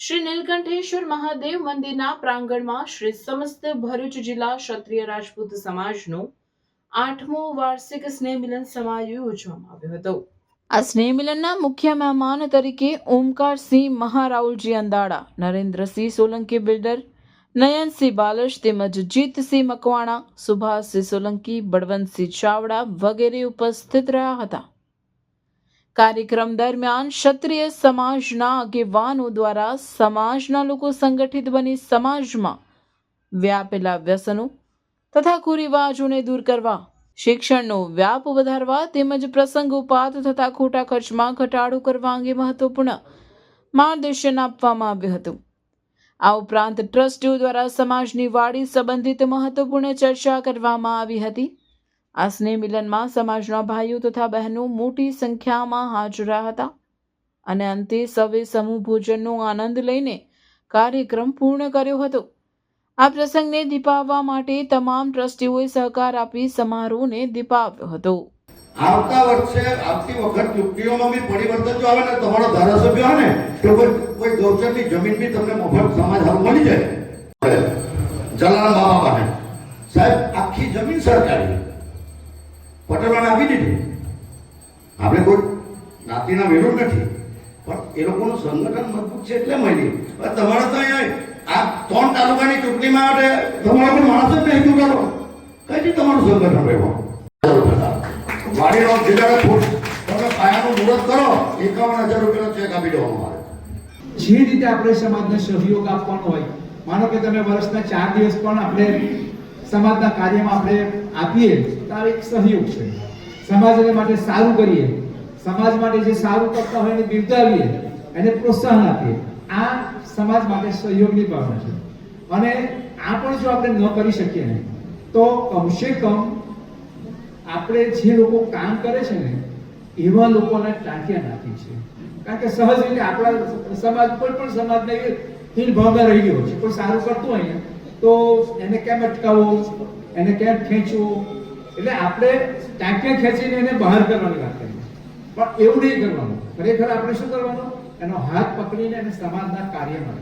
શ્રી નીલકંઠેશ્વર મહાદેવ મંદિરના પ્રાંગણમાં શ્રી સમસ્ત ભરૂચ જિલ્લા ક્ષત્રિય રાજપૂત સમાજનો 8મો વાર્ષિક સ્નેહ મિલન સમારોહ યોજવામાં આવ્યો હતો। આ સ્નેહ મિલનના મુખ્ય મહેમાન તરીકે ઓમકારસિંહ મહારાઉલજી અંદાડા, નરેન્દ્રસિંહ સોલંકી બિલ્ડર, નયનસિંહ બાલશ તેમજ જીતસિંહ મકવાણા, સુભાષસિંહ સોલંકી, બળવંતસિંહ ચાવડા વગેરે ઉપસ્થિત રહ્યા હતા। કાર્યક્રમ દરમિયાન ક્ષત્રિય સમાજના આગેવાનો દ્વારા સમાજના લોકો સંગઠિત બની સમાજમાં વ્યાપેલા વ્યસનો તથા કુરિવાજોને દૂર કરવા, શિક્ષણનો વ્યાપ વધારવા તેમજ પ્રસંગોપાત થતા ખોટા ખર્ચમાં ઘટાડો કરવા અંગે મહત્વપૂર્ણ માર્ગદર્શન આપવામાં આવ્યું હતું। આ ઉપરાંત ટ્રસ્ટીઓ દ્વારા સમાજની વાડી સંબંધિત મહત્વપૂર્ણ ચર્ચા કરવામાં આવી હતી। આ સ્નેહ મિલનમાં સમાજના ભાઈઓ તથા બહેનો મોટી સંખ્યામાં હાજર રહ્યા હતા અને અંતે સૌએ સમૂહ ભોજનનો આનંદ લઈને કાર્યક્રમ પૂર્ણ કર્યો હતો। આ પ્રસંગને દીપાવવા માટે તમામ ટ્રસ્ટીઓએ સહકાર આપી સમારોહને દીપાવ્યો હતો। આવતા વર્ષે આવતી વખત ચૂંટણીઓમાં બી પરિવર્તન જો આવે ને, તમારો ધારાસભ્ય હોય ને તો કોઈ ગૌચરની જમીન બી તમને મફત સમાજ હાલ મળી જાય। જલારામ બાબા પાસે સાહેબ આખી જમીન સરકારી પટેલોને આપી દીધી। આપણે કોઈ જ્ઞાતિના વિરોધ નથી, પણ એ લોકોનું સંગઠન મજબૂત છે એટલે મળી। તમારે તો અહીંયા આ 3 તાલુકાની ચૂંટણીમાં આવે તમારા કોઈ માણસ જ નહીં ચૂંટાડો, કઈથી તમારું સંગઠન રહેવાનું? વાડીનો જિલ્લાનો ફૂટ તમે પાયાનું મુહૂર્ત કરો, 51,000 રૂપિયાનો ચેક આપી દેવાનો આવે। જે રીતે આપણે સમાજને સહયોગ આપવાનો હોય, માનો કે તમે વર્ષના 4 દિવસ પણ આપણે સમાજના કાર્યમાં આપણે આપીએ તો આ એક સહયોગ છે। સમાજને માટે સારું કરીએ, સમાજ માટે જે સારું કરતા હોય એને બિરદાવીએ, એને પ્રોત્સાહન આપીએ, આ સમાજ માટે સહયોગની ભાવના છે। અને આ પણ જો આપણે ન કરી શકીએ ને તો કમસે કમ આપણે જે લોકો કામ કરે છે ને એવા લોકોને ટાંક્યા નાખી છે। કારણ કે સહજ રીતે આપણા સમાજ કોઈ પણ સમાજને હીન ભાવના રહી ગયો છે। કોઈ સારું કરતું હોય ને તો એને કેમ અટકાવવો, એને કેમ ખેંચવું, એટલે આપણે ટાંક્યા ખેંચીને એને બહાર કરવાની વાત કરીએ, પણ એવું નહીં કરવાનું। ખરેખર આપણે શું કરવાનું, એનો હાથ પકડીને એને સમાજના કાર્યમાં